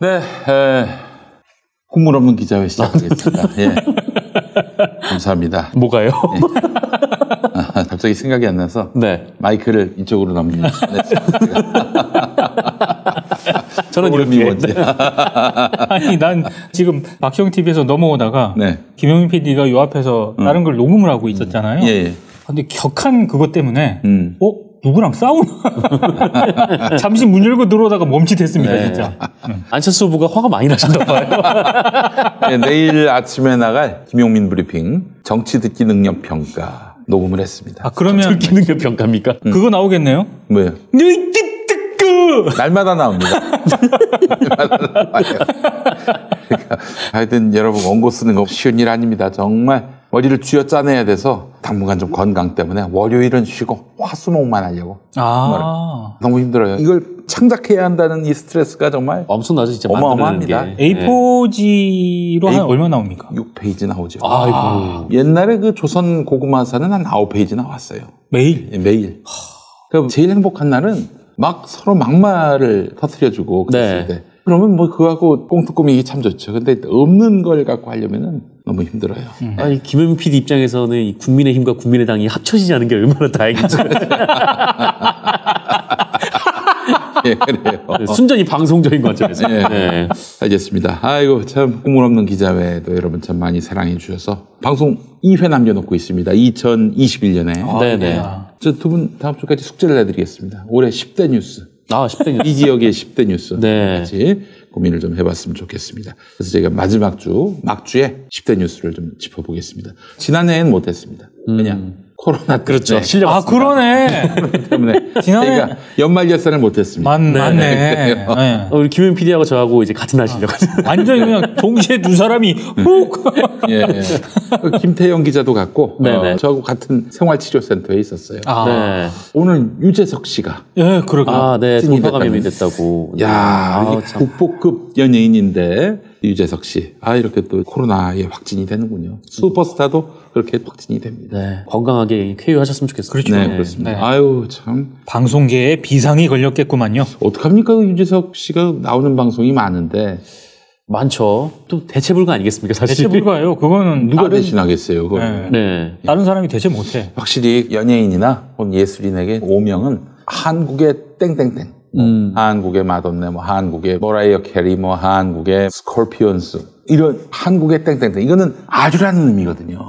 네, 국물 없는 기자회 시작하겠습니다. 예. 감사합니다. 뭐가요? 예. 갑자기 생각이 안 나서 네. 마이크를 이쪽으로 넘기는. 저는 이렇게. 아니, 난 지금 박형 TV에서 넘어오다가 네. 김용민 PD가 요 앞에서 다른 걸 녹음을 하고 있었잖아요. 예. 근데 격한 그것 때문에 누구랑 싸우나? 잠시 문 열고 들어오다가 멈칫했습니다. 네. 진짜. 안철수 후보가 화가 많이 나셨나 봐요. 네, 내일 아침에 나갈 김용민 브리핑 정치 듣기 능력 평가 녹음을 했습니다. 아, 그러면 듣기 능력 평가입니까? 그거 나오겠네요? 뭐예요? 날마다 나옵니다. 날마다 나와요. 그러니까 하여튼 여러분 원고 쓰는 거 쉬운 일 아닙니다. 정말 머리를 쥐어짜내야 돼서 당분간 좀 건강 때문에 월요일은 쉬고 화수목만 하려고. 아. 너무 힘들어요. 이걸 창작해야 한다는 이 스트레스가 정말 엄청나죠, 진짜. 어마어마합니다. A4G로 한 얼마 나옵니까? 6페이지 나오죠. 아이고. 옛날에 그 조선 고구마사는 한 9페이지 나왔어요. 매일? 예, 매일. 그러니까 제일 행복한 날은 막 서로 막말을 터뜨려주고 그랬을 때. 그러면 뭐 그거하고 꽁트 꾸미기 참 좋죠. 근데 없는 걸 갖고 하려면은 너무 힘들어요. 아니, 김용민 PD 입장에서는 이 국민의힘과 국민의당이 합쳐지지 않은 게 얼마나 다행이죠. 예, 그래요. 순전히 방송적인 관점에서. 예. 네. 알겠습니다. 아이고, 참, 국물 없는 기자회도 여러분 참 많이 사랑해 주셔서 방송 2회 남겨놓고 있습니다. 2021년에. 네네. 저 두 분 다음 주까지 숙제를 내드리겠습니다. 올해 10대 뉴스. 아, 10대 뉴스. 이 지역의 10대 뉴스. 네. 같이 고민을 좀 해봤으면 좋겠습니다. 그래서 저희가 마지막 막주에 10대 뉴스를 좀 짚어보겠습니다. 지난해엔 못했습니다. 그냥 코로나 그렇죠. 때문에. 실력 아, 그러네. 때문에 지난해- 저희가 연말 결산을 못했습니다. 맞네. 네. 우리 김용민 PD하고 저하고 이제 같은 날 실력. 완전히 그냥 동시에 두 사람이 훅! 예. 그 김태영 기자도 갔고 네네. 저하고 같은 생활치료센터에 있었어요. 아, 네. 오늘 유재석 씨가 예, 그러게요. 아, 네. 찐이 돌파 감염이 됐다는. 됐다고. 야, 아, 이게 참. 국보급 연예인인데 유재석 씨. 아, 이렇게 또 코로나에 확진이 되는군요. 슈퍼스타도 그렇게 확진이 됩니다. 네. 건강하게 쾌유하셨으면 좋겠어요. 그렇죠. 네, 그렇습니다. 네. 아유, 참. 방송계에 비상이 걸렸겠구만요. 어떡합니까? 유재석 씨가 나오는 방송이 많은데 많죠. 또 대체불가 아니겠습니까, 사실. 대체 불가예요. 그거는 누가 다른- 대신하겠어요, 그걸. 네. 네. 다른 사람이 대체 못해. 확실히 연예인이나 혹은 예술인에게 오명은 한국의 땡땡땡. 한국의 마돈네, 뭐 한국의 머라이어 캐리, 뭐 한국의 스콜피온스 이런 한국의 땡땡땡 이거는 아주라는 의미거든요.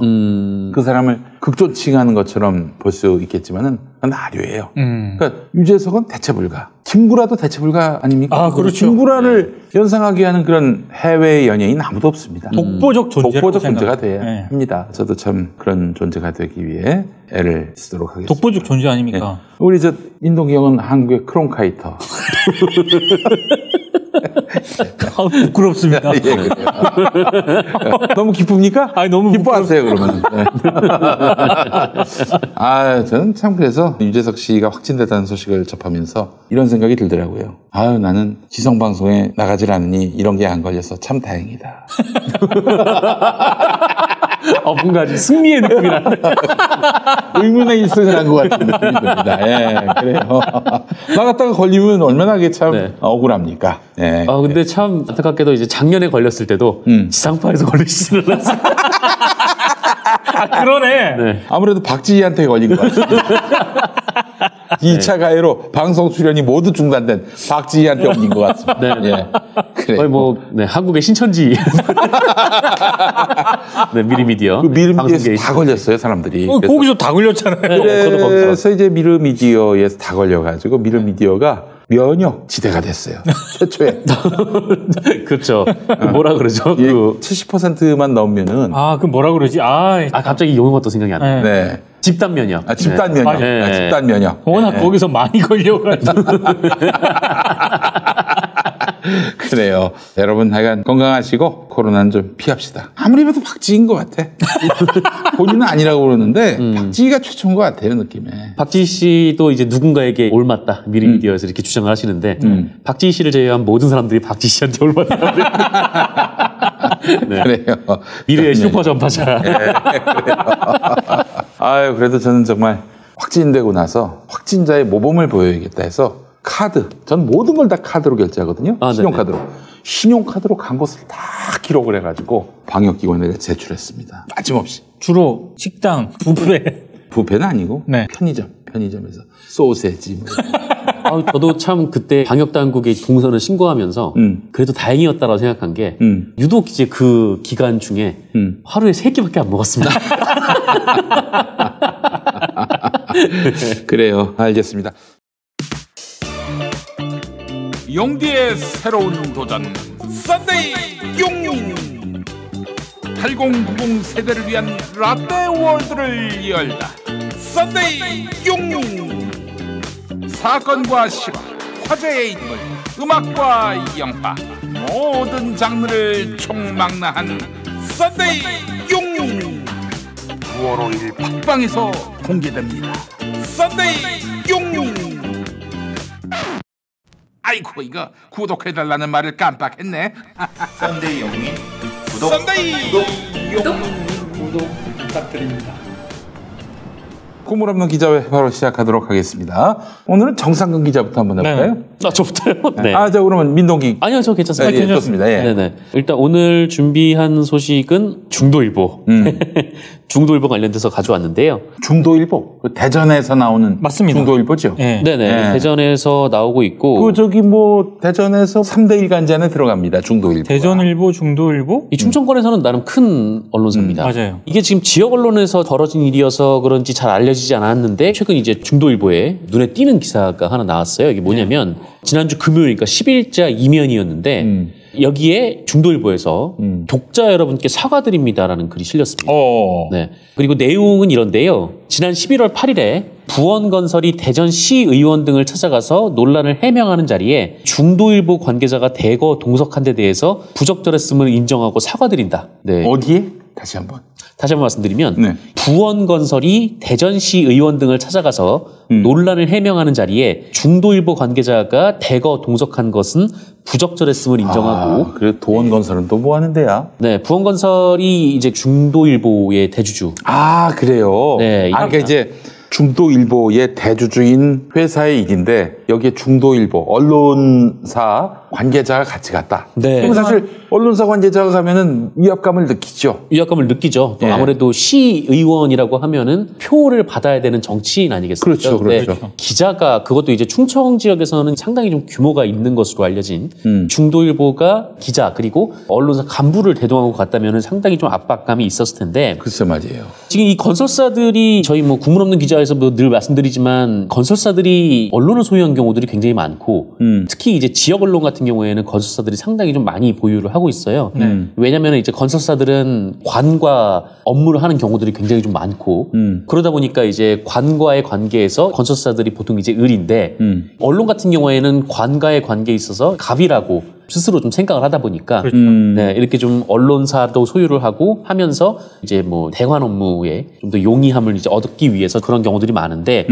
그 사람을 극존칭하는 것처럼 볼 수 있겠지만은 그건 아류예요. 그러니까 유재석은 대체불가, 김구라도 대체불가 아닙니까? 아, 그렇죠. 김구라를 연상하게 하는 그런 해외 연예인 아무도 없습니다. 독보적 존재라고 독보적 존재가 생각해요. 돼야 네. 합니다. 저도 참 그런 존재가 되기 위해 애를 쓰도록 하겠습니다. 독보적 존재 아닙니까? 우리 저 민동기 형은 한국의 크론카이터. 아, 부끄럽습니다. 예, 그래요. 너무 기쁩니까? 아니, 너무 기뻐하세요, 그러면. 네. 아, 저는 참 그래서 유재석 씨가 확진됐다는 소식을 접하면서 이런 생각이 들더라고요. 아유, 나는 지성방송에 나가질 않으니 이런 게 안 걸려서 참 다행이다. 뭔가 승리의 느낌이 나네. 의문의 일승을 한 것 같은 느낌이 듭니다. 예, 그래요. 나갔다가 걸리면 얼마나 그게 참 네. 억울합니까? 예. 근데 참 안타깝게도 이제 작년에 걸렸을 때도 지상파에서 걸리시지는 않았어요. 아, 그러네. 네. 아무래도 박지희한테 걸린 것 같습니다. 2차 가해로 방송 출연이 모두 중단된 박지희한테 옮긴 것 같습니다. 네. 예. 그래. 거의 뭐, 네, 한국의 신천지. 네, 미리미디어. 그 미르미디어에서 방송계에 다 걸렸어요, 사람들이. 거기서 다 걸렸잖아요. 저도 거기서. 그래서 이제 미르미디어에서 다 걸려가지고 미르미디어가 면역 지대가 됐어요. 최초에. 그렇죠. 뭐라 그러죠? 예, 70%만 넘으면은 아, 그럼 뭐라 그러지? 갑자기 용어가 또 생각이 안 나요. 네. 네. 집단 면역. 아, 집단 면역. 네. 아, 집단 면역. 워낙 거기서 많이 걸려가지고. 그래요. 여러분 하여간 건강하시고 코로나는 좀 피합시다. 아무리 봐도 박지희인 것 같아. 본인은 아니라고 그러는데 박지희가 최초인 것 같아요, 느낌에. 박지희 씨도 이제 누군가에게 올맞다. 미리미디어에서 이렇게 주장을 하시는데 박지희 씨를 제외한 모든 사람들이 박지희 씨한테 올맞다. 네. 그래요. 미래의 슈퍼 전파자. 아유, 그래도 저는 정말 확진되고 나서 확진자의 모범을 보여야겠다 해서 카드. 전 모든 걸 다 카드로 결제하거든요. 아, 신용카드로. 신용카드로 간 것을 다 기록을 해가지고 방역기관에 제출했습니다. 빠짐없이. 주로 식당, 뷔페. 뷔페는 아니고 네. 편의점에서 소세지. 뭐. 저도 참 그때 방역당국에 동선을 신고하면서 그래도 다행이었다라고 생각한 게 유독 이제 그 기간 중에 하루에 3끼밖에 안 먹었습니다. 그래요. 알겠습니다. 용디의 새로운 도전 썬데이 용 8090 세대를 위한 라떼 월드를 열다. 썬데이 용 사건과 실화, 화제의 인물, 음악과 영화 모든 장르를 총망라한 썬데이 용 9월 5일 팟빵에서 공개됩니다. 썬데이 용 아이고 이거 구독해달라는 말을 깜빡했네. 썬데이 용이 구독 구독 부탁드립니다. 꿈을 없는 기자회 바로 시작하도록 하겠습니다. 오늘은 정상근 기자부터 한번 해볼까요? 저부터요? 네. 자 그러면 민동기. 아니요, 저 괜찮습니다. 예, 좋습니다. 예. 네네. 일단 오늘 준비한 소식은 중도일보. 중도일보 관련돼서 가져왔는데요. 중도일보. 그 대전에서 나오는 맞습니다. 중도일보죠? 네. 네네. 네. 대전에서 나오고 있고. 그 저기 뭐 대전에서 3대 일간지안에 들어갑니다. 중도일보. 대전일보, 중도일보. 이 충청권에서는 나름 큰 언론사입니다. 맞아요. 이게 지금 지역 언론에서 벌어진 일이어서 그런지 잘 알려지지 않았는데 최근 이제 중도일보에 눈에 띄는 기사가 하나 나왔어요. 이게 뭐냐면 지난주 금요일이니까 10일자 이면이었는데 여기에 중도일보에서 독자 여러분께 사과드립니다라는 글이 실렸습니다. 네. 그리고 내용은 이런데요. 지난 11월 8일에 부원건설이 대전시의원 등을 찾아가서 논란을 해명하는 자리에 중도일보 관계자가 대거 동석한 데 대해서 부적절했음을 인정하고 사과드린다. 네. 어디에? 다시 한번 말씀드리면 네. 부원건설이 대전시의원 등을 찾아가서 논란을 해명하는 자리에 중도일보 관계자가 대거 동석한 것은 부적절했음을 인정하고. 그래 도원건설은 또 뭐 하는 데야? 네, 부원건설이 이제 중도일보의 대주주. 그래요. 네, 그러니까 이제 중도일보의 대주주인 회사의 일인데 여기에 중도일보 언론사 관계자가 같이 갔다. 네. 그럼 사실 언론사 관계자가 가면은 위압감을 느끼죠. 위압감을 느끼죠. 또 네. 아무래도 시의원이라고 하면은 표를 받아야 되는 정치인 아니겠습니까? 그렇죠, 근데 그렇죠. 기자가 그것도 이제 충청 지역에서는 상당히 좀 규모가 있는 것으로 알려진 중도일보가 기자 그리고 언론사 간부를 대동하고 갔다면은 상당히 좀 압박감이 있었을 텐데. 글쎄 말이에요. 지금 이 건설사들이 저희 뭐 구문 없는 기자에서 뭐 늘 말씀드리지만 건설사들이 언론을 소유한 경우들이 굉장히 많고 특히 이제 지역 언론 같은 경우에는 건설사들이 상당히 좀 많이 보유를 하고 있어요. 왜냐하면 이제 건설사들은 관과 업무를 하는 경우들이 굉장히 좀 많고 그러다 보니까 이제 관과의 관계에서 건설사들이 보통 이제 을인데 언론 같은 경우에는 관과의 관계에 있어서 갑이라고 스스로 좀 생각을 하다 보니까 네, 이렇게 좀 언론사도 소유를 하고 하면서 이제 뭐 대관 업무에 좀 더 용이함을 이제 얻기 위해서 그런 경우들이 많은데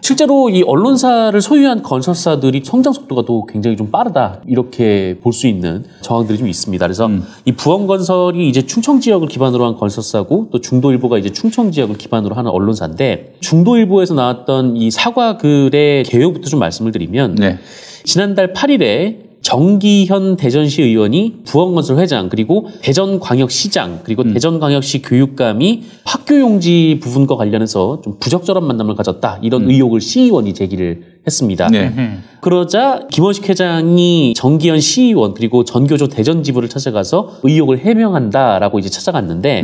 실제로 이 언론사를 소유한 건설사들이 성장 속도가 또 굉장히 좀 빠르다 이렇게 볼 수 있는 정황들이 좀 있습니다. 그래서 이 부원건설이 이제 충청 지역을 기반으로 한 건설사고 또 중도일보가 이제 충청 지역을 기반으로 하는 언론사인데 중도일보에서 나왔던 이 사과 글의 개요부터 좀 말씀을 드리면 네. 지난달 8일에 정기현 대전시 의원이 부원건설 회장 그리고 대전광역시장 그리고 대전광역시 교육감이 학교용지 부분과 관련해서 좀 부적절한 만남을 가졌다 이런 의혹을 시의원이 제기를 했습니다. 네. 그러자 김원식 회장이 정기현 시의원 그리고 전교조 대전지부를 찾아가서 의혹을 해명한다라고 이제 찾아갔는데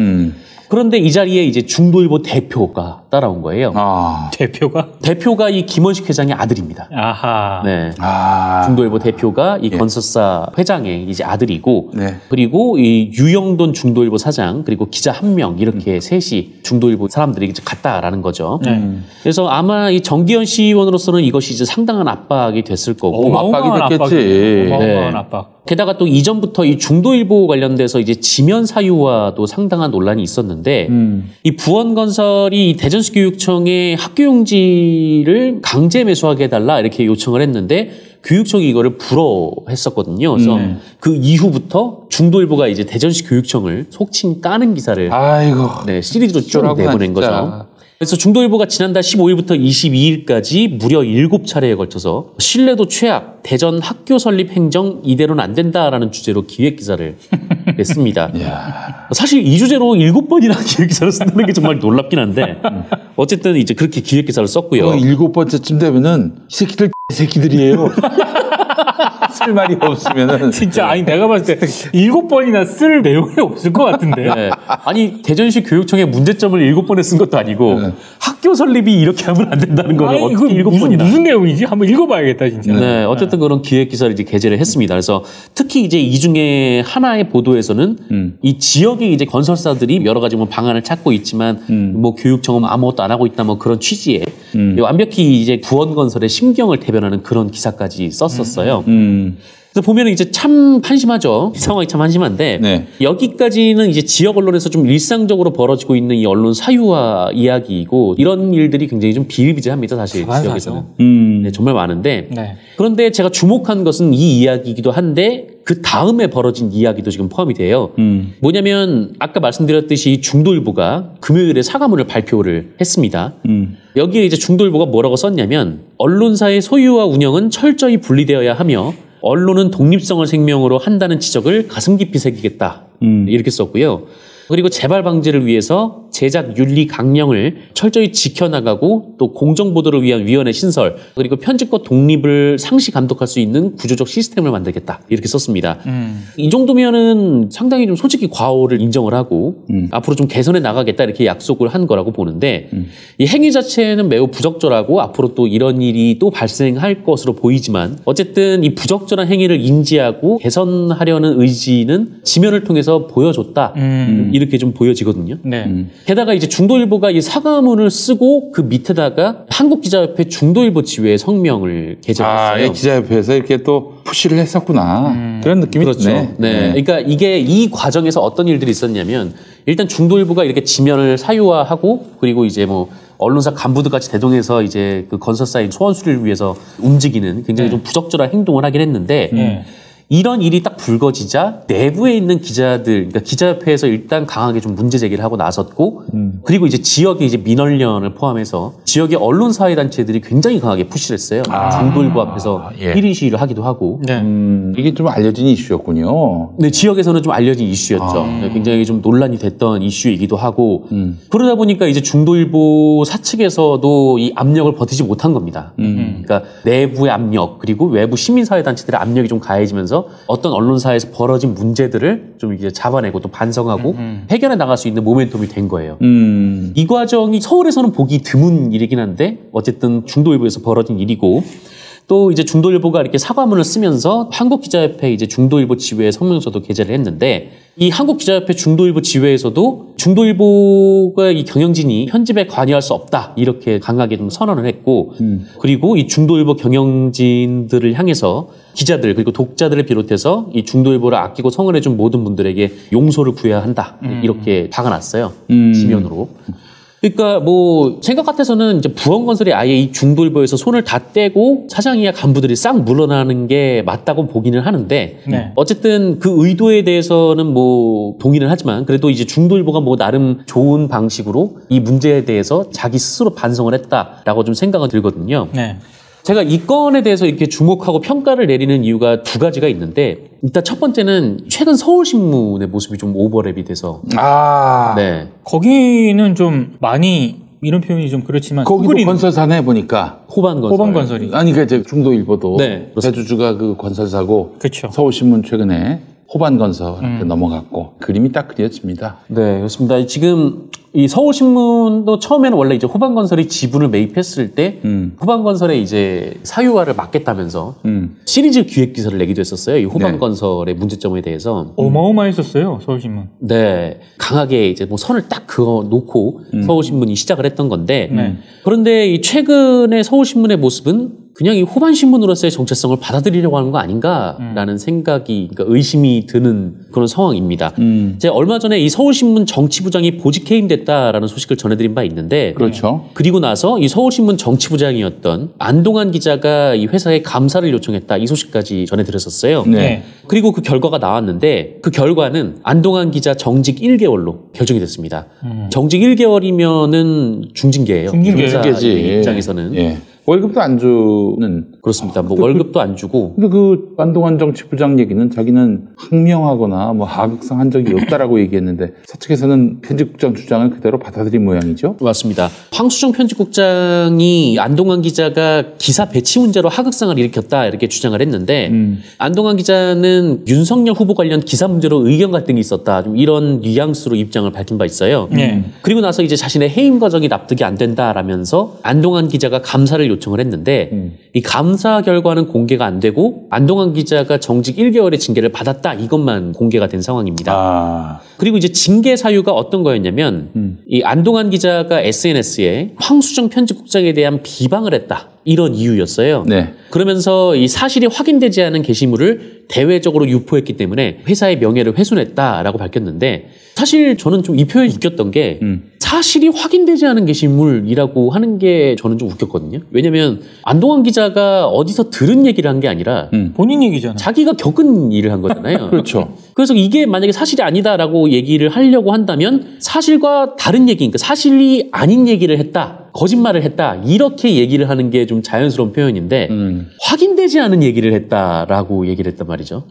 그런데 이 자리에 이제 중도일보 대표가 따라온 거예요. 대표가 이 김원식 회장의 아들입니다. 아하. 네. 중도일보 대표가 이 건설사 회장의 이제 아들이고, 네. 그리고 이 유영돈 중도일보 사장 그리고 기자 1명 이렇게 셋이 중도일보 사람들이 이제 갔다라는 거죠. 그래서 아마 이 정기현 시의원으로서는 이것이 이제 상당한 압박이 됐을 거고, 압박이 됐겠지. 어마어마한 압박. 게다가 또 이전부터 이 중도일보 관련돼서 이제 지면 사유와도 상당한 논란이 있었는데 이 부원건설이 대전시 교육청에 학교용지를 강제 매수하게 해달라 이렇게 요청을 했는데 교육청이 이거를 불허했었거든요. 그래서 그 이후부터 중도일보가 이제 대전시 교육청을 속칭 까는 기사를 아이고. 네, 시리즈로 쭉 내보낸 거죠. 그래서 중도일보가 지난달 15일부터 22일까지 무려 7차례에 걸쳐서 신뢰도 최악, 대전 학교 설립 행정 이대로는 안 된다라는 주제로 기획 기사를 냈습니다. 사실 이 주제로 7번이나 기획 기사를 쓴다는 게 정말 놀랍긴 한데 어쨌든 이제 그렇게 기획 기사를 썼고요. 7번째쯤 되면은 이 새끼들 새끼들이에요. 쓸 말이 없으면은 진짜 아니 내가 봤을 때 7번이나 쓸 내용이 없을 것 같은데. 네. 아니 대전시 교육청의 문제점을 7번에 쓴 것도 아니고 학교 설립이 이렇게 하면 안 된다는 거를 아니, 어떻게 7번이나. 무슨 내용이지? 한번 읽어봐야겠다 진짜. 네, 어쨌든 그런 기획 기사를 이제 게재를 했습니다. 그래서 특히 이제 이 중에 하나의 보도에서는 이 지역의 이제 건설사들이 여러 가지 뭐 방안을 찾고 있지만 뭐 교육청은 아무것도 안 하고 있다 뭐 그런 취지에 완벽히 이제 부원건설의 심경을 대변하는 그런 기사까지 썼었어요. 그래서 보면은 이제 참 한심하죠. 상황이 참 한심한데 네. 여기까지는 이제 지역 언론에서 좀 일상적으로 벌어지고 있는 이 언론 사유화 이야기이고 이런 일들이 굉장히 좀 비일비재합니다. 사실 지역에서는 네, 정말 많은데 네. 그런데 제가 주목한 것은 이 이야기이기도 한데 그 다음에 벌어진 이야기도 지금 포함이 돼요. 뭐냐면 아까 말씀드렸듯이 중도일보가 금요일에 사과문을 발표를 했습니다. 여기에 이제 중도일보가 뭐라고 썼냐면 언론사의 소유와 운영은 철저히 분리되어야 하며 언론은 독립성을 생명으로 한다는 지적을 가슴 깊이 새기겠다. 이렇게 썼고요. 그리고 재발 방지를 위해서 제작 윤리 강령을 철저히 지켜나가고 또 공정보도를 위한 위원회 신설 그리고 편집과 독립을 상시 감독할 수 있는 구조적 시스템을 만들겠다. 이렇게 썼습니다. 이 정도면은 상당히 좀 솔직히 과오를 인정을 하고 앞으로 좀 개선해 나가겠다 이렇게 약속을 한 거라고 보는데 이 행위 자체는 매우 부적절하고 앞으로 또 이런 일이 또 발생할 것으로 보이지만 어쨌든 이 부적절한 행위를 인지하고 개선하려는 의지는 지면을 통해서 보여줬다. 이렇게 좀 보여지거든요. 네. 게다가 이제 중도일보가 이 사과문을 쓰고 그 밑에다가 한국기자협회 중도일보 지회 성명을 게재했어요. 이 기자협회에서 이렇게 또 푸시를 했었구나. 그런 느낌이 그렇죠. 드네. 네. 그러니까 이게 이 과정에서 어떤 일들이 있었냐면 일단 중도일보가 이렇게 지면을 사유화하고 그리고 이제 뭐 언론사 간부들 같이 대동해서 이제 그 건설사의 소원 수리를 위해서 움직이는 굉장히 좀 부적절한 행동을 하긴 했는데 이런 일이 딱 불거지자 내부에 있는 기자들, 그러니까 기자협회에서 일단 강하게 좀 문제 제기를 하고 나섰고, 그리고 이제 지역의 이제 민원련을 포함해서 지역의 언론사회 단체들이 굉장히 강하게 푸시를 했어요. 중도일보 앞에서 1인 시위를 하기도 하고. 네. 이게 좀 알려진 이슈였군요. 네, 지역에서는 좀 알려진 이슈였죠. 네, 굉장히 좀 논란이 됐던 이슈이기도 하고, 그러다 보니까 이제 중도일보 사측에서도 이 압력을 버티지 못한 겁니다. 그러니까 내부의 압력, 그리고 외부 시민사회 단체들의 압력이 좀 가해지면서 어떤 언론사에서 벌어진 문제들을 좀 이제 잡아내고 또 반성하고 해결해 나갈 수 있는 모멘텀이 된 거예요. 이 과정이 서울에서는 보기 드문 일이긴 한데 어쨌든 중도일보에서 벌어진 일이고 또 이제 중도일보가 이렇게 사과문을 쓰면서 한국기자협회 이제 중도일보 지회에 성명서도 게재를 했는데 이 한국기자협회 중도일보 지회에서도 중도일보가 이 경영진이 편집에 관여할 수 없다 이렇게 강하게 좀 선언을 했고 그리고 이 중도일보 경영진들을 향해서 기자들 그리고 독자들을 비롯해서 이 중도일보를 아끼고 성원해준 모든 분들에게 용서를 구해야 한다 이렇게 박아놨어요. 지면으로. 그러니까 뭐 생각 같아서는 이제 부원건설이 아예 이 중도일보에서 손을 다 떼고 사장이야 간부들이 싹 물러나는 게 맞다고 보기는 하는데 어쨌든 그 의도에 대해서는 뭐 동의는 하지만 그래도 이제 중도일보가 뭐 나름 좋은 방식으로 이 문제에 대해서 자기 스스로 반성을 했다라고 좀 생각은 들거든요. 네. 제가 이 건에 대해서 이렇게 주목하고 평가를 내리는 이유가 두 가지가 있는데 일단 첫 번째는 최근 서울신문의 모습이 좀 오버랩이 돼서 네. 거기는 좀 많이 이런 표현이 좀 그렇지만 거기도 건설사네 보니까 호반건설이 아니 그러니까 이제 중도일보도 네, 대주주가 그 건설사고 그쵸. 서울신문 최근에 호반건설 넘어갔고 그림이 딱 그려집니다. 네, 그렇습니다. 지금 이 서울신문도 처음에는 원래 이제 호반건설이 지분을 매입했을 때 호반건설의 이제 사유화를 막겠다면서 시리즈 기획 기사를 내기도 했었어요. 이 호반건설의 문제점에 대해서 어마어마했었어요. 서울신문. 네, 강하게 이제 뭐 선을 딱 그어 놓고 서울신문이 시작을 했던 건데 그런데 이 최근의 서울신문의 모습은 그냥 이 호반 신문으로서의 정체성을 받아들이려고 하는 거 아닌가라는 생각이, 그러니까 의심이 드는 그런 상황입니다. 제가 얼마 전에 이 서울신문 정치부장이 보직 해임됐다라는 소식을 전해드린 바 있는데, 그렇죠. 그리고 나서 이 서울신문 정치부장이었던 안동환 기자가 이 회사에 감사를 요청했다, 이 소식까지 전해드렸었어요. 네. 그리고 그 결과가 나왔는데 그 결과는 안동환 기자 정직 1개월로 결정이 됐습니다. 정직 1개월이면은 중징계예요. 중징계지. 입장에서는. 예. 월급도 안 주는. 그렇습니다. 뭐 월급도 안 주고. 근데 그 안동환 정치부장 얘기는 자기는 항명하거나 뭐 하극상 한 적이 없다라고 얘기했는데 사측에서는 편집국장 주장을 그대로 받아들인 모양이죠. 맞습니다. 황수정 편집국장이 안동환 기자가 기사 배치 문제로 하극상을 일으켰다 이렇게 주장을 했는데 안동환 기자는 윤석열 후보 관련 기사 문제로 의견 갈등이 있었다, 좀 이런 뉘앙스로 입장을 밝힌 바 있어요. 그리고 나서 이제 자신의 해임 과정이 납득이 안 된다라면서 안동환 기자가 감사를 요청을 했는데 이 감사 결과는 공개가 안 되고 안동환 기자가 정직 1개월의 징계를 받았다, 이것만 공개가 된 상황입니다. 그리고 이제 징계 사유가 어떤 거였냐면 이 안동환 기자가 SNS에 황수정 편집국장에 대한 비방을 했다, 이런 이유였어요. 네. 그러면서 이 사실이 확인되지 않은 게시물을 대외적으로 유포했기 때문에 회사의 명예를 훼손했다라고 밝혔는데, 사실 저는 좀 이 표현이 웃겼던 게 사실이 확인되지 않은 게시물이라고 하는 게 저는 좀 웃겼거든요. 왜냐면 안동환 기자가 어디서 들은 얘기를 한 게 아니라 본인 얘기잖아. 자기가 겪은 일을 한 거잖아요. 그렇죠. 그래서 이게 만약에 사실이 아니다라고 얘기를 하려고 한다면 사실과 다른 얘기, 그러니까 사실이 아닌 얘기를 했다, 거짓말을 했다, 이렇게 얘기를 하는 게 좀 자연스러운 표현인데 확인되지 않은 얘기를 했다라고 얘기를 했단 말이죠.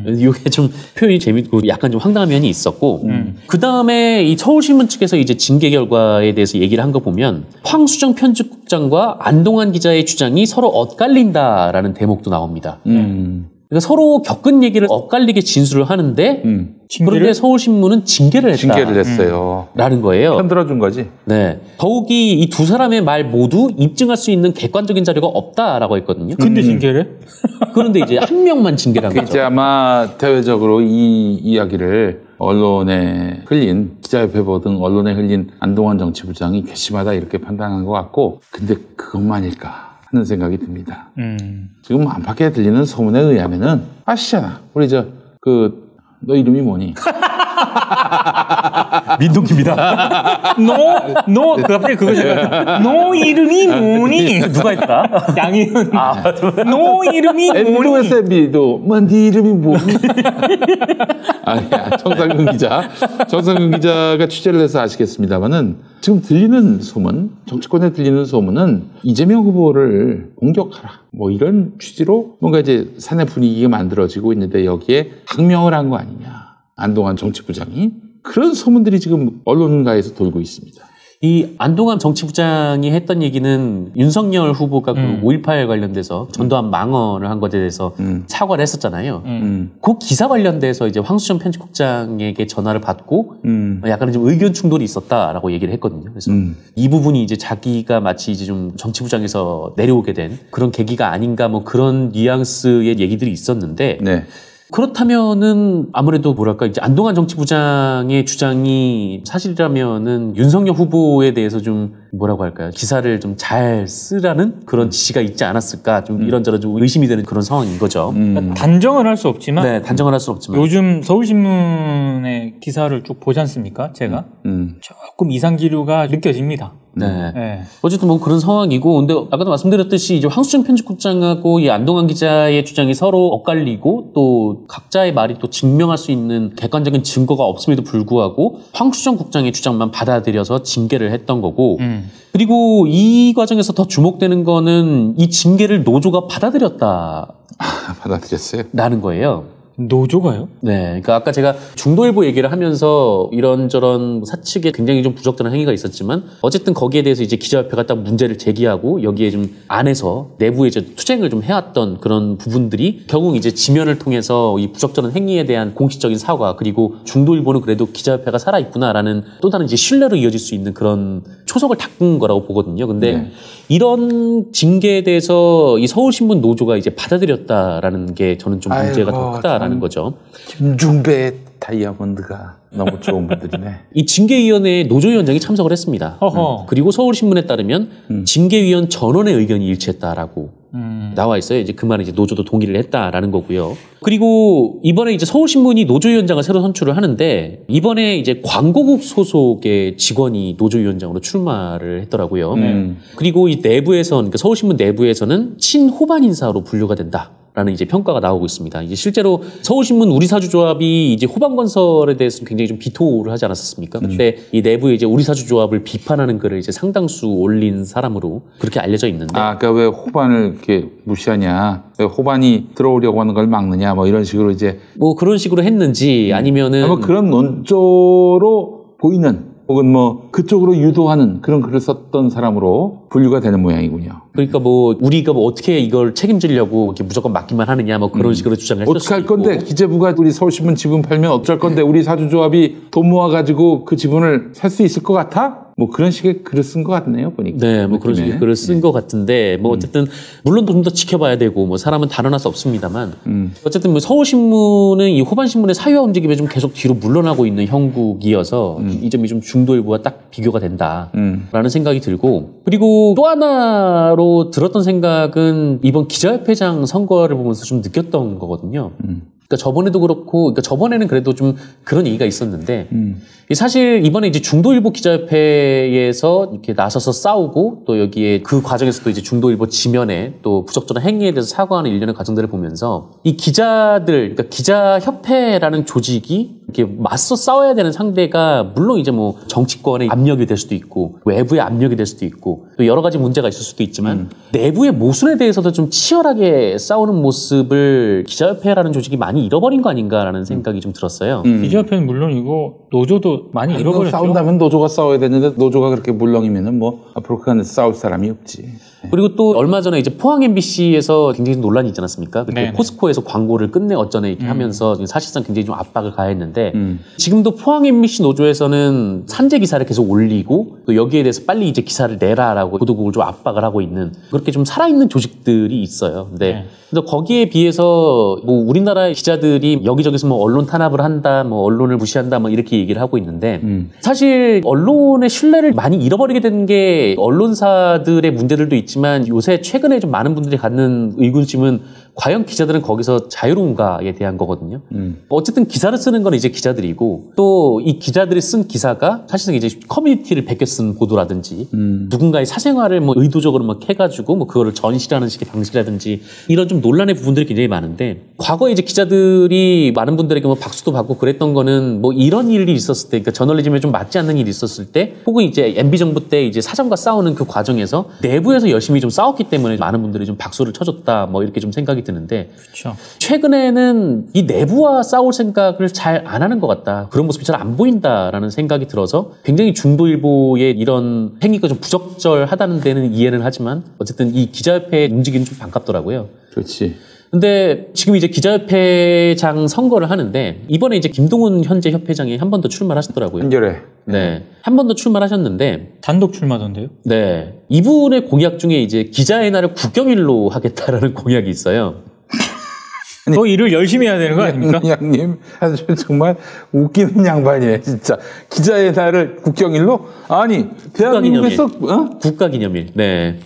이게 좀 표현이 재밌고 약간 좀 황당한 면이 있었고, 그 다음에 이 서울신문 측에서 이제 징계 결과에 대해서 얘기를 한 거 보면 황수정 편집국장과 안동환 기자의 주장이 서로 엇갈린다라는 대목도 나옵니다. 그러니까 서로 겪은 얘기를 엇갈리게 진술을 하는데 그런데 서울신문은 징계를 했다. 징계를 했어요. 라는 거예요. 편들어준 거지. 네. 더욱이 이 두 사람의 말 모두 입증할 수 있는 객관적인 자료가 없다라고 했거든요. 근데 징계를? 그런데 이제 한 명만 징계를 한 거죠. 이제 아마 대외적으로 이 이야기를 언론에 흘린, 기자협회 등 언론에 흘린 안동환 정치부장이 괘씸하다 이렇게 판단한 것 같고, 근데 그것만일까 하는 생각이 듭니다. 지금 안팎에 들리는 소문에 의하면은, 아시잖아, 우리 너 이름이 뭐니? 민동기입니다. 너 갑자기 그거 생각. 너 이름이 뭐니? 누가 했다? 양희은. 너 이름이 뭐니? MB도 네 이름이 뭐니? 아니야, 정상근 기자가 취재를 해서 아시겠습니다만은 지금 들리는 소문, 정치권에 들리는 소문은 이재명 후보를 공격하라, 뭐 이런 취지로 뭔가 이제 사내 분위기가 만들어지고 있는데 여기에 항명을 한 거 아니냐, 안동환 정치부장이. 그런 소문들이 지금 언론가에서 돌고 있습니다. 이 안동환 정치부장이 했던 얘기는 윤석열 후보가 그 5.18 관련돼서 전두환 망언을 한 것에 대해서 사과를 했었잖아요. 그 기사 관련돼서 이제 황수정 편집국장에게 전화를 받고 약간 좀 의견 충돌이 있었다라고 얘기를 했거든요. 그래서 이 부분이 이제 자기가 마치 이제 좀 정치부장에서 내려오게 된 그런 계기가 아닌가, 뭐 그런 뉘앙스의 얘기들이 있었는데, 네. 그렇다면은 아무래도 뭐랄까, 이제 안동환 정치부장의 주장이 사실이라면은 윤석열 후보에 대해서 좀 뭐라고 할까요? 기사를 좀 잘 쓰라는 그런 지시가 있지 않았을까? 좀 이런저런 좀 의심이 되는 그런 상황인 거죠. 그러니까 단정을 할 수 없지만. 네, 단정을 할 수 없지만. 요즘 서울신문의 기사를 쭉 보지 않습니까? 제가. 조금 이상기류가 느껴집니다. 네. 네. 어쨌든 뭐 그런 상황이고, 근데 아까도 말씀드렸듯이 이제 황수정 편집국장하고 이 안동환 기자의 주장이 서로 엇갈리고 또 각자의 말이 또 증명할 수 있는 객관적인 증거가 없음에도 불구하고 황수정 국장의 주장만 받아들여서 징계를 했던 거고, 그리고 이 과정에서 더 주목되는 거는 이 징계를 노조가 받아들였다. 받아들였어요? 라는 거예요. 노조가요? 네. 그러니까 아까 제가 중도일보 얘기를 하면서 이런저런 사측에 굉장히 좀 부적절한 행위가 있었지만 어쨌든 거기에 대해서 이제 기자협회가 딱 문제를 제기하고 여기에 좀 안에서 내부에 이제 투쟁을 좀 해왔던 그런 부분들이 결국 이제 지면을 통해서 이 부적절한 행위에 대한 공식적인 사과, 그리고 중도일보는 그래도 기자협회가 살아있구나라는 또 다른 이제 신뢰로 이어질 수 있는 그런 초석을 닦은 거라고 보거든요. 근데 이런 징계에 대해서 이 서울신문 노조가 이제 받아들였다라는 게 저는 좀 문제가 더 크다라는 거죠. 김중배 다이아몬드가 너무 좋은 분들이네. 이 징계위원회에 노조위원장이 참석을 했습니다. 그리고 서울신문에 따르면 징계위원 전원의 의견이 일치했다라고 나와 있어요. 이제 그 말은 이제 노조도 동의를 했다라는 거고요. 그리고 이번에 이제 서울신문이 노조위원장을 새로 선출을 하는데 이번에 이제 광고국 소속의 직원이 노조위원장으로 출마를 했더라고요. 그리고 이 내부에서는 그러니까 서울신문 내부에서는 친호반 인사로 분류가 된다. 라는 이제 평가가 나오고 있습니다. 이제 실제로 서울신문 우리사주조합이 이제 호반건설에 대해서 굉장히 좀 비토를 하지 않았었습니까? 그때 이 내부에 이제 우리사주조합을 비판하는 글을 이제 상당수 올린 사람으로 그렇게 알려져 있는데. 그러니까 왜 호반을 이렇게 무시하냐? 왜 호반이 들어오려고 하는 걸 막느냐? 뭐 이런 식으로 이제. 뭐 그런 식으로 했는지 아니면은. 뭐 그런 논조로 보이는 혹은 뭐 그쪽으로 유도하는 그런 글을 썼던 사람으로 분류가 되는 모양이군요. 그러니까 뭐 우리가 뭐 어떻게 이걸 책임지려고 이렇게 무조건 맡기만 하느냐 뭐 그런 식으로 주장을 했을 어떻게 할 건데 기재부가 우리 서울신문 지분 팔면 어쩔 건데 우리 사주조합이 돈 모아가지고 그 지분을 살 수 있을 것 같아? 뭐 그런 식의 글을 쓴 것 같네요, 보니까. 네, 뭐 그런 식의 글을 쓴 것 같은데, 뭐 어쨌든, 물론 좀 더 지켜봐야 되고, 뭐 사람은 다뤄낼 수 없습니다만, 어쨌든 뭐 서울신문은 이 호반신문의 사유화 움직임에 좀 계속 뒤로 물러나고 있는 형국이어서, 이 점이 좀 중도일보와 딱 비교가 된다라는 생각이 들고, 그리고 또 하나로 들었던 생각은 이번 기자협회장 선거를 보면서 좀 느꼈던 거거든요. 그러니까 저번에도 그렇고, 그러니까 저번에는 그래도 좀 그런 얘기가 있었는데, 사실 이번에 이제 중도일보 기자협회에서 이렇게 나서서 싸우고, 또 여기에 그 과정에서 또 이제 중도일보 지면에 또 부적절한 행위에 대해서 사과하는 일련의 과정들을 보면서, 이 기자들, 그러니까 기자협회라는 조직이 이렇게 맞서 싸워야 되는 상대가 물론 이제 뭐 정치권의 압력이 될 수도 있고, 외부의 압력이 될 수도 있고, 또 여러 가지 문제가 있을 수도 있지만, 내부의 모순에 대해서도 좀 치열하게 싸우는 모습을 기자협회라는 조직이 많이 잃어버린 거 아닌가라는 생각이 좀 들었어요. 기자협회는 물론이고 노조도 많이 잃어버렸죠. 싸운다면 노조가 싸워야 되는데 노조가 그렇게 물렁이면은 뭐 앞으로 그 안에 싸울 사람이 없지. 그리고 또 얼마 전에 이제 포항 MBC에서 굉장히 논란이 있지 않았습니까? 그때 네네. 포스코에서 광고를 끝내 어쩌네 이렇게 하면서 사실상 굉장히 좀 압박을 가했는데 지금도 포항 MBC 노조에서는 산재 기사를 계속 올리고 또 여기에 대해서 빨리 이제 기사를 내라라고 보도국을 좀 압박을 하고 있는 그렇게 좀 살아있는 조직들이 있어요. 근데 거기에 비해서 뭐 우리나라의 기자들이 여기저기서 뭐 언론 탄압을 한다, 뭐 언론을 무시한다, 뭐 이렇게 얘기를 하고 있는데 사실 언론의 신뢰를 많이 잃어버리게 된 게 언론사들의 문제들도 있지만 요새 최근에 좀 많은 분들이 갖는 의구심은 과연 기자들은 거기서 자유로운가에 대한 거거든요. 어쨌든 기사를 쓰는 건 이제 기자들이고 또 이 기자들이 쓴 기사가 사실상 이제 커뮤니티를 베껴 쓴 보도라든지 누군가의 사생활을 뭐 의도적으로 막 해가지고 뭐 그거를 전시하는 식의 방식이라든지 이런 좀 논란의 부분들이 굉장히 많은데 과거에 이제 기자들이 많은 분들에게 뭐 박수도 받고 그랬던 거는 뭐 이런 일이 있었을 때 그러니까 저널리즘에 좀 맞지 않는 일이 있었을 때 혹은 이제 MB 정부 때 이제 사정과 싸우는 그 과정에서 내부에서 열심히 좀 싸웠기 때문에 많은 분들이 좀 박수를 쳐줬다 뭐 이렇게 좀 생각이 드는데 그렇죠. 최근에는 이 내부와 싸울 생각을 잘 안 하는 것 같다. 그런 모습이 잘 안 보인다라는 생각이 들어서 굉장히 중도일보의 이런 행위가 좀 부적절하다는 데는 이해는 하지만 어쨌든 이 기자협회의 움직임은 좀 반갑더라고요. 그렇지. 근데 지금 이제 기자협회장 선거를 하는데 이번에 이제 김동훈 현재 협회장이 한 번 더 출마를 하셨더라고요. 한결에. 네. 한 번 더 출마를 하셨는데 단독 출마던데요? 네. 이분의 공약 중에 이제 기자의 날을 국경일로 하겠다라는 공약이 있어요. 더 일을 열심히 해야 되는 거 아닙니까? 양님 아주 정말 웃기는 양반이에요, 진짜. 기자의 날을 국경일로? 아니, 대한민국에서 국가기념일. 네.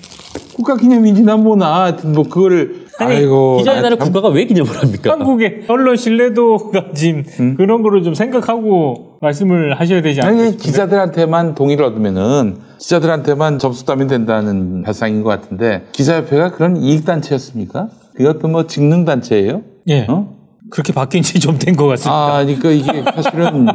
국가기념일이나 뭐나 하여튼 뭐 그거를 아니, 아이고, 기자의 날을 국가가 왜 기념을 합니까? 한국의 언론 신뢰도 가진 그런 거를 좀 생각하고 말씀을 하셔야 되지 않을까? 아니, 기자들한테만 동의를 얻으면은 기자들한테만 점수 따면 된다는 발상인 것 같은데 기자협회가 그런 이익단체였습니까? 그것도 뭐 직능단체예요? 예. 그렇게 바뀐 지 좀 된 것 같습니다. 그러니까 이게 사실은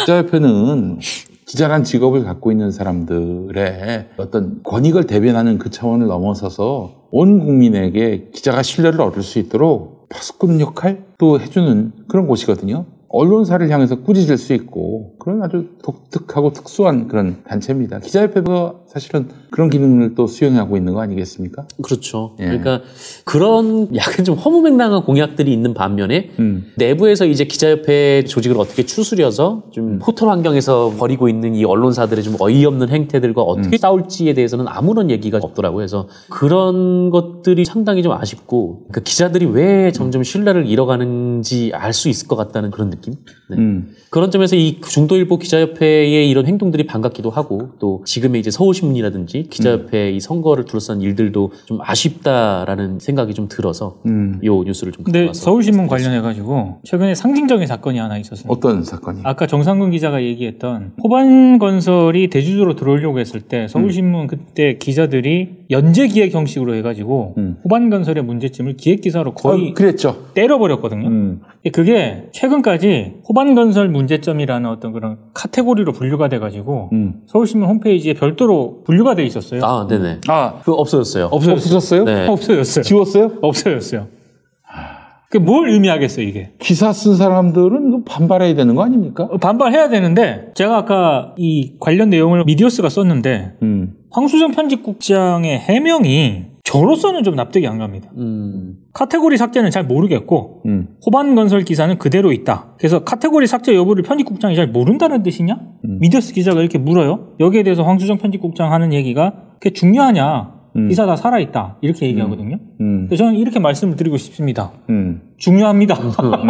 기자협회는 기자란 직업을 갖고 있는 사람들의 어떤 권익을 대변하는 그 차원을 넘어서서 온 국민에게 기자가 신뢰를 얻을 수 있도록 파수꾼 역할도 해주는 그런 곳이거든요. 언론사를 향해서 꾸짖을 수 있고 그런 아주 독특하고 특수한 그런 단체입니다. 기자협회가 사실은 그런 기능을 또 수행하고 있는 거 아니겠습니까? 그렇죠. 예. 그러니까 그런 약간 좀 허무맹랑한 공약들이 있는 반면에 내부에서 이제 기자협회 조직을 어떻게 추스려서 좀 포털 환경에서 벌이고 있는 이 언론사들의 좀 어이없는 행태들과 어떻게 싸울지에 대해서는 아무런 얘기가 없더라고요. 그래서 그런 것들이 상당히 좀 아쉽고 그러니까 기자들이 왜 점점 신뢰를 잃어가는지 알 수 있을 것 같다는 그런 느낌? 네. 그런 점에서 이 중도일보 기자협회의 이런 행동들이 반갑기도 하고 또 지금의 이제 서울신문이라든지 기자협회의 이 선거를 둘러싼 일들도 좀 아쉽다라는 생각이 좀 들어서 이 뉴스를 좀 근데 서울신문 관련해가지고 최근에 상징적인 사건이 하나 있었어요. 어떤 사건이? 아까 정상근 기자가 얘기했던 호반건설이 대주주로 들어오려고 했을 때 서울신문 그때 기자들이 연재기획 형식으로 해가지고 호반건설의 문제점을 기획기사로 거의 그랬죠. 때려버렸거든요. 그게 최근까지 호반건설 문제점이라는 어떤 그런 카테고리로 분류가 돼가지고 서울신문 홈페이지에 별도로 분류가 돼 있었어요. 아, 네네. 그거 없어졌어요. 없어졌어요? 네. 없어졌어요. 지웠어요? 없어졌어요. 그 뭘 의미하겠어요, 이게? 기사 쓴 사람들은 반발해야 되는 거 아닙니까? 반발해야 되는데 제가 아까 이 관련 내용을 미디어스가 썼는데 황수정 편집국장의 해명이 저로서는 좀 납득이 안 갑니다. 카테고리 삭제는 잘 모르겠고 호반건설 기사는 그대로 있다. 그래서 카테고리 삭제 여부를 편집국장이 잘 모른다는 뜻이냐? 미디어스 기자가 이렇게 물어요. 여기에 대해서 황수정 편집국장 하는 얘기가 그게 중요하냐? 기사 다 살아있다. 이렇게 얘기하거든요. 근데 저는 이렇게 말씀을 드리고 싶습니다. 중요합니다.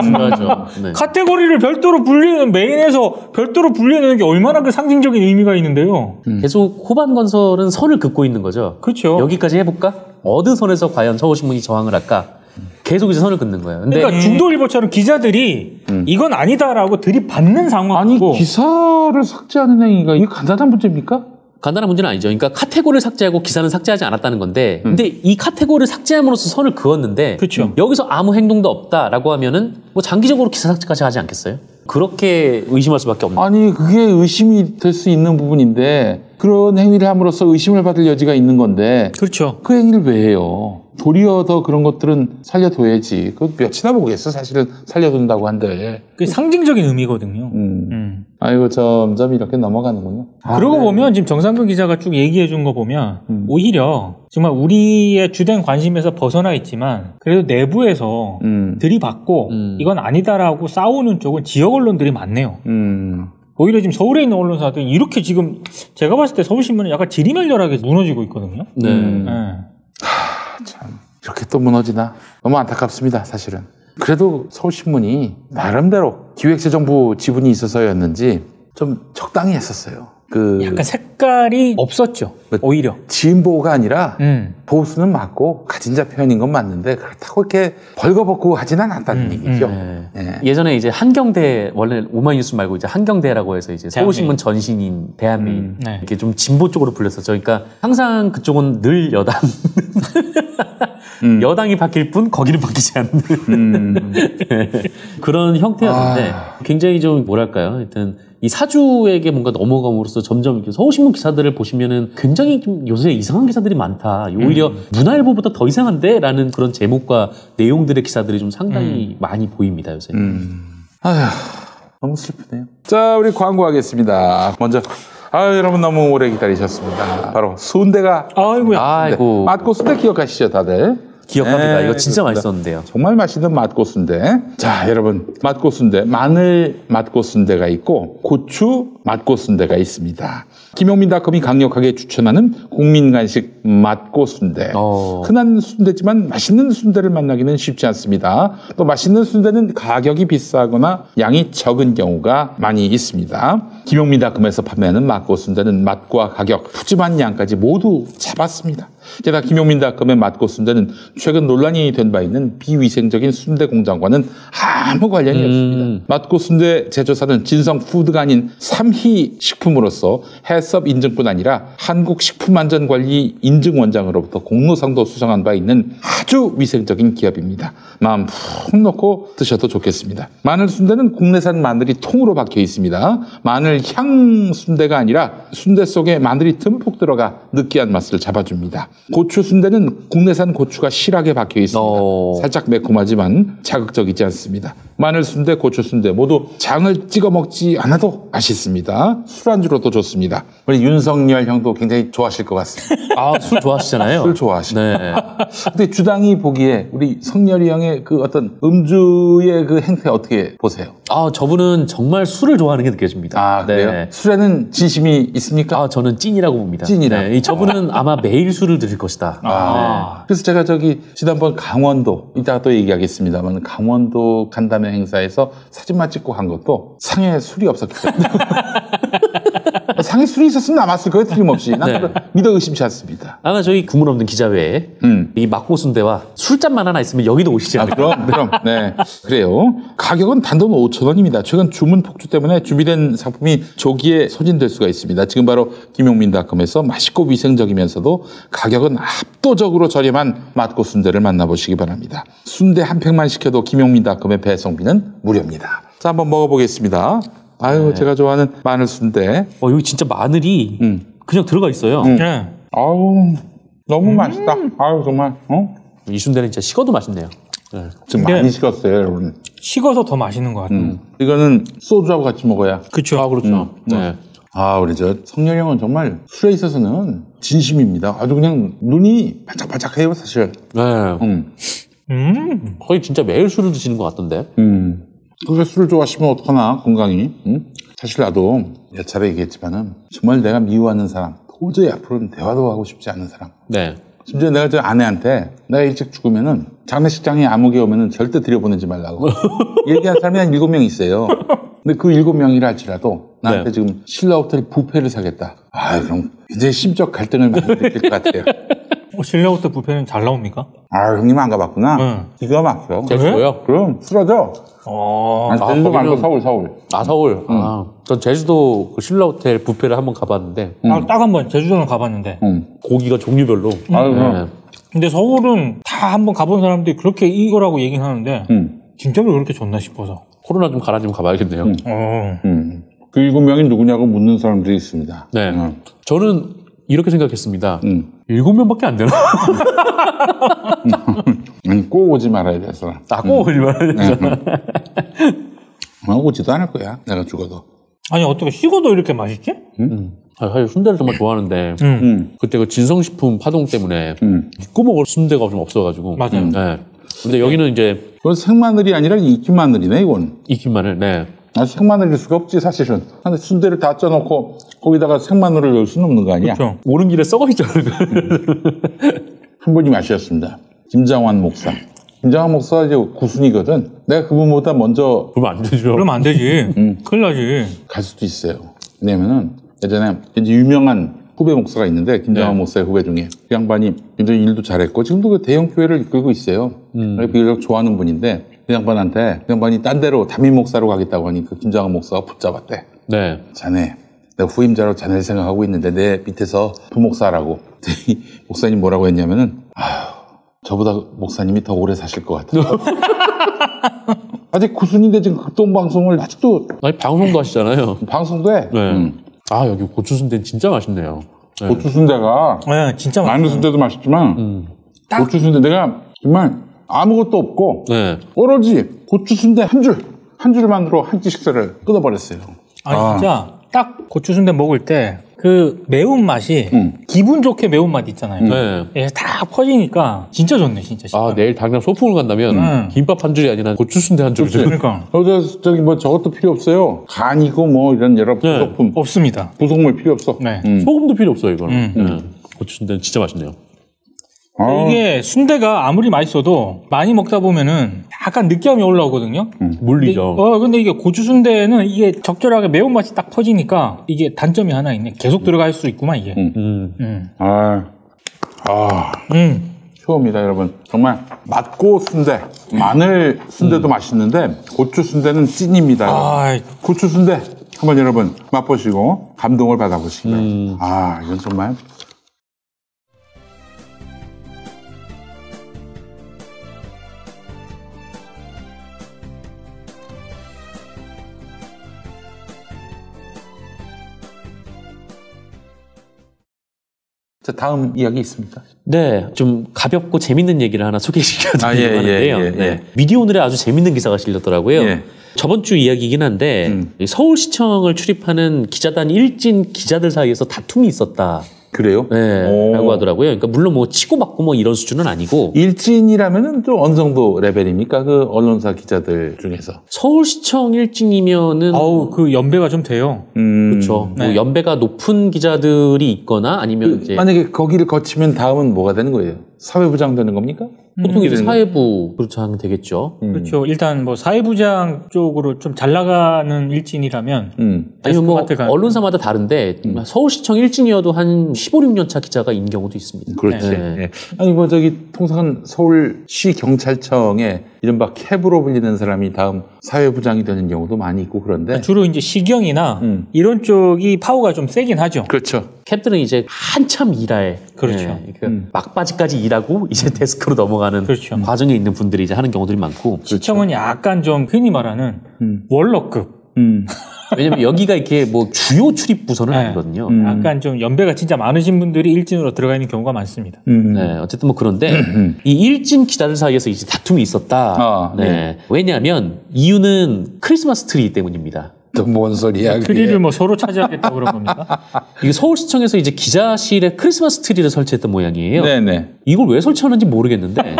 중요하죠. 네. 카테고리를 별도로 분리해는 메인에서 별도로 분리해내는 게 얼마나 그 상징적인 의미가 있는데요. 계속 호반건설은 선을 긋고 있는 거죠. 그렇죠. 여기까지 해볼까? 어느 선에서 과연 서울신문이 저항을 할까? 계속 이제 선을 긋는 거예요. 근데 그러니까 중도일보처럼 기자들이 이건 아니다라고 들이받는 상황이고 아니 기사를 삭제하는 행위가 이게 간단한 문제입니까? 간단한 문제는 아니죠. 그러니까 카테고리를 삭제하고 기사는 삭제하지 않았다는 건데 근데 이 카테고리를 삭제함으로써 선을 그었는데 그렇죠. 여기서 아무 행동도 없다라고 하면은 뭐 장기적으로 기사 삭제까지 하지 않겠어요? 그렇게 의심할 수밖에 없는 아니 그게 의심이 될 수 있는 부분인데 그런 행위를 함으로써 의심을 받을 여지가 있는 건데 그렇죠. 그 행위를 왜 해요? 도리어 더 그런 것들은 살려둬야지. 그거 몇이나 보겠어. 사실은 살려둔다고 한들. 그게 상징적인 의미거든요. 아이고 점점 이렇게 넘어가는군요. 그러고 보면 지금 정상근 기자가 쭉 얘기해 준 거 보면 오히려 정말 우리의 주된 관심에서 벗어나 있지만 그래도 내부에서 들이받고 이건 아니다라고 싸우는 쪽은 지역 언론들이 많네요. 오히려 지금 서울에 있는 언론사들이 이렇게 지금 제가 봤을 때 서울신문은 약간 지리멸렬하게 무너지고 있거든요. 네. 참 이렇게 또 무너지나 너무 안타깝습니다. 사실은. 그래도 서울신문이 나름대로 기획재정부 지분이 있어서였는지 좀 적당히 했었어요. 약간 색깔이 없었죠. 오히려 진보가 아니라 보수는 맞고 가진 자 표현인 건 맞는데 그렇다고 이렇게 벌거벗고 하지는 않았다는 얘기죠. 네. 예전에 이제 한경대 원래 오마이뉴스 말고 이제 한경대라고 해서 이제 서울신문 전신인 대한민국 이렇게 좀 진보 쪽으로 불렸었죠. 그러니까 항상 그쪽은 늘 여당 여당이 바뀔 뿐 거기는 바뀌지 않는 그런 형태였는데 굉장히 좀 뭐랄까요? 하여튼 이 사주에게 뭔가 넘어감으로써 점점 이렇게 서울신문 기사들을 보시면은 굉장히 좀 요새 이상한 기사들이 많다. 오히려 문화일보보다 더 이상한데? 라는 그런 제목과 내용들의 기사들이 좀 상당히 많이 보입니다, 요새. 아휴, 너무 슬프네요. 자, 우리 광고하겠습니다. 먼저. 여러분 너무 오래 기다리셨습니다. 바로 순대가. 아이고. 맛고 순대 기억하시죠, 다들? 기억합니다. 이거 진짜 그렇습니다. 맛있었는데요. 정말 맛있는 맛고순대. 자, 여러분 맛고순대, 마늘 맛고순대가 있고 고추 맛고순대가 있습니다. 김용민닷컴이 강력하게 추천하는 국민간식 맛고순대. 흔한 순대지만 맛있는 순대를 만나기는 쉽지 않습니다. 또 맛있는 순대는 가격이 비싸거나 양이 적은 경우가 많이 있습니다. 김용민닷컴에서 판매하는 맛고순대는 맛과 가격, 푸짐한 양까지 모두 잡았습니다. 게다가 김용민닷컴의 맛고순대는 최근 논란이 된 바 있는 비위생적인 순대 공장과는 아무 관련이 없습니다. 맛고순대 제조사는 진성푸드가 아닌 삼희식품으로서 해썹 인증뿐 아니라 한국식품안전관리 인증원장으로부터 공로상도 수상한 바 있는 아주 위생적인 기업입니다. 마음 푹 놓고 드셔도 좋겠습니다. 마늘 순대는 국내산 마늘이 통으로 박혀 있습니다. 마늘 향 순대가 아니라 순대 속에 마늘이 듬뿍 들어가 느끼한 맛을 잡아줍니다. 고추 순대는 국내산 고추가 실하게 박혀 있습니다. 살짝 매콤하지만 자극적이지 않습니다. 마늘 순대, 고추 순대 모두 장을 찍어 먹지 않아도 맛있습니다. 술안주로도 좋습니다. 우리 윤석열 형도 굉장히 좋아하실 것 같습니다. 술 좋아하시잖아요. 술 좋아하시죠. 네. 근데 주당이 보기에 우리 성열이 형의 그 어떤 음주의 그 행태 어떻게 보세요? 저분은 정말 술을 좋아하는 게 느껴집니다. 그래요? 네. 술에는 진심이 있습니까? 저는 찐이라고 봅니다. 찐이라. 네. 저분은 아마 매일 술을 드실 것이다. 그래서 제가 지난번 강원도, 이따가 또 얘기하겠습니다만 강원도 간담회 하는 행사에서 사진만 찍고 간 것도 상에 술이 없었기 때문에 상에 술이 있었으면 남았을 거예요. 틀림없이. 난 믿어 의심치 않습니다. 아마 저희 국물 없는 기자회에 이 막고순대와 술잔만 하나 있으면 여기도 오시지 않을까? 그럼. 네. 그래요. 가격은 단돈 5,000원입니다. 최근 주문 폭주 때문에 준비된 상품이 조기에 소진될 수가 있습니다. 지금 바로 김용민닷컴에서 맛있고 위생적이면서도 가격은 압도적으로 저렴한 막고순대를 만나보시기 바랍니다. 순대 한 팩만 시켜도 김용민닷컴의 배송비는 무료입니다. 자, 한번 먹어보겠습니다. 아유, 제가 좋아하는 마늘 순대. 여기 진짜 마늘이 그냥 들어가 있어요. 네. 아우, 너무 맛있다. 아유, 정말. 이 순대는 진짜 식어도 맛있네요. 네. 지금 많이 식었어요, 여러분. 식어서 더 맛있는 것 같아요. 이거는 소주하고 같이 먹어야. 그렇죠. 아, 그렇죠. 네. 아, 우리 성렬이 형은 정말 술에 있어서는 진심입니다. 아주 그냥 눈이 반짝반짝해요, 사실. 네. 거의 진짜 매일 술을 드시는 것 같던데. 그렇게 술을 좋아하시면 어떡하나, 건강이. 사실 나도 몇 차례 얘기했지만은 정말 내가 미워하는 사람, 도저히 앞으로는 대화도 하고 싶지 않은 사람. 네. 심지어 내가 저 아내한테 내가 일찍 죽으면은 장례식장에 아무개 오면은 절대 들여보내지 말라고 얘기한 사람이 한 7명 있어요. 근데 그 7명이라 할지라도 나한테 지금 신라 호텔 뷔페를 사겠다. 아, 그럼 이제 심적 갈등을 많이 느낄 것 같아요. 신라 호텔 뷔페는 잘 나옵니까? 아, 형님 안 가봤구나? 기가 막혀. 제주도요? 그럼 쓰러져. 제주도 말고 서울. 아, 서울. 전 제주도 그 신라 호텔 뷔페를 한번 가봤는데 딱 한 번 제주도는 가봤는데 고기가 종류별로. 아유, 근데 서울은 다 한번 가본 사람들이 그렇게 이거라고 얘기는 하는데 진짜로 그렇게 좋나 싶어서. 코로나 좀 가라지면 가봐야겠네요. 그 7명이 누구냐고 묻는 사람들이 있습니다. 네. 저는 이렇게 생각했습니다. 7명밖에 안 되나? 아니, 꼭 오지 말아야 돼서. 꼭 오지 말아야 돼서. 오지도 않을 거야, 내가 죽어도. 아니, 어떻게 식어도 이렇게 맛있지? 사실 순대를 정말 좋아하는데 그때 그 진성식품 파동 때문에 믿고 먹을 순대가 좀 없어가지고. 맞아요. 네. 근데 여기는 이제 이건 생마늘이 아니라 익힌 마늘이네, 이건. 익힌 마늘. 네. 생마늘일 수가 없지, 사실은. 근데 순대를 다 쪄놓고 거기다가 생마늘을 넣을 수는 없는 거 아니야? 그렇죠. 오는 길에 썩어 있잖아요. 한 분이 마셨습니다. 김장환 목사. 김장환 목사가 이제 구순이거든. 내가 그분보다 먼저 그러면 안 되죠. 그러면 안 되지. 큰일 나지. 갈 수도 있어요. 왜냐면은 예전에 이제 유명한 후배 목사가 있는데 김장환 목사의 후배 중에 그 양반이 굉장히 일도 잘했고 지금도 그 대형 교회를 이끌고 있어요. 비교적 좋아하는 분인데 그 양반이 딴 데로 담임 목사로 가겠다고 하니 그 김장환 목사가 붙잡았대. 네. 자네, 내가 후임자로 자네를 생각하고 있는데 내 밑에서 부목사라고. 목사님 뭐라고 했냐면은 저보다 목사님이 더 오래 사실 것 같아요. 아직 구순인데 지금 극동방송을 아직도. 아니, 방송도 하시잖아요. 방송도 해. 네. 여기 고추순대는 진짜 맛있네요. 네. 고추순대가. 네, 진짜 마늘 순대도 맛있지만. 고추순대 내가 정말 아무것도 없고. 네. 오로지 고추순대 한 줄만으로 한 끼 식사를 끊어버렸어요. 아니, 진짜 딱 고추순대 먹을 때 그 매운맛이 기분 좋게 매운맛 있잖아요. 네. 예, 다 퍼지니까 진짜 좋네, 진짜. 내일 당장 소풍을 간다면 김밥 한 줄이 아니라 고추순대 한 줄이. 그러니까. 저기 뭐 저것도 필요 없어요. 간이고 뭐 이런 여러 부속품. 없습니다. 부속물 필요 없어. 네. 소금도 필요 없어요, 이거는. 네. 고추순대는 진짜 맛있네요. 이게 순대가 아무리 맛있어도 많이 먹다 보면은 약간 느끼함이 올라오거든요. 물리죠. 근데 이게 고추순대는 이게 적절하게 매운맛이 딱 퍼지니까 이게 단점이 하나 있네. 계속 들어갈 수 있구만, 이게. 처음이다, 여러분. 정말 맛고 순대, 마늘 순대도 맛있는데 고추 순대는 찐입니다. 고추 순대 한번 여러분 맛보시고 감동을 받아보시기 바랍니다. 이건 정말. 자, 다음 이야기 있습니다. 네, 좀 가볍고 재밌는 얘기를 하나 소개시켜드리려고 하는데요. 네. 미디어오늘에 아주 재밌는 기사가 실렸더라고요. 저번 주 이야기이긴 한데 서울시청을 출입하는 기자단 일진 기자들 사이에서 다툼이 있었다. 그래요? 네, 라고 하더라고요. 그러니까 물론 뭐 치고받고 뭐 이런 수준은 아니고. 일진이라면은 좀 어느 정도 레벨입니까? 그 언론사 기자들 중에서. 서울시청 일진이면은. 그 연배가 좀 돼요. 그렇죠. 네. 뭐 연배가 높은 기자들이 있거나 아니면 이제. 만약에 거기를 거치면 다음은 뭐가 되는 거예요? 사회부장 되는 겁니까? 보통 이제 사회부 부장 되겠죠. 그렇죠. 일단 뭐 사회부장 쪽으로 좀 잘 나가는 일진이라면 아니면 뭐 언론사마다 다른데 서울시청 일진이어도 한 15, 16년 차 기자가 인 경우도 있습니다. 그렇지. 네. 아니 뭐 저기 통상은 서울시 경찰청에 이른바 캡으로 불리는 사람이 다음 사회부장이 되는 경우도 많이 있고 그런데 주로 이제 시경이나 이런 쪽이 파워가 좀 세긴 하죠. 그렇죠. 캡들은 이제 한참 일할 그렇죠. 막바지까지 일하고 이제 데스크로 넘어가는 그렇죠. 과정에 있는 분들이 이제 하는 경우들이 많고 시청은 약간 좀 흔히 말하는 월러급. 왜냐면 여기가 이렇게 뭐 주요 출입 부서는 아니거든요. 약간 좀 연배가 진짜 많으신 분들이 일진으로 들어가 있는 경우가 많습니다. 네, 어쨌든 뭐 그런데 이 일진 기자들 사이에서 이제 다툼이 있었다. 네. 왜냐하면 이유는 크리스마스 트리 때문입니다. 또 뭔 소리야? 트리를 뭐 서로 차지하겠다고 그런 겁니까? 이게 서울시청에서 이제 기자실에 크리스마스 트리를 설치했던 모양이에요. 네네. 이걸 왜 설치하는지 모르겠는데.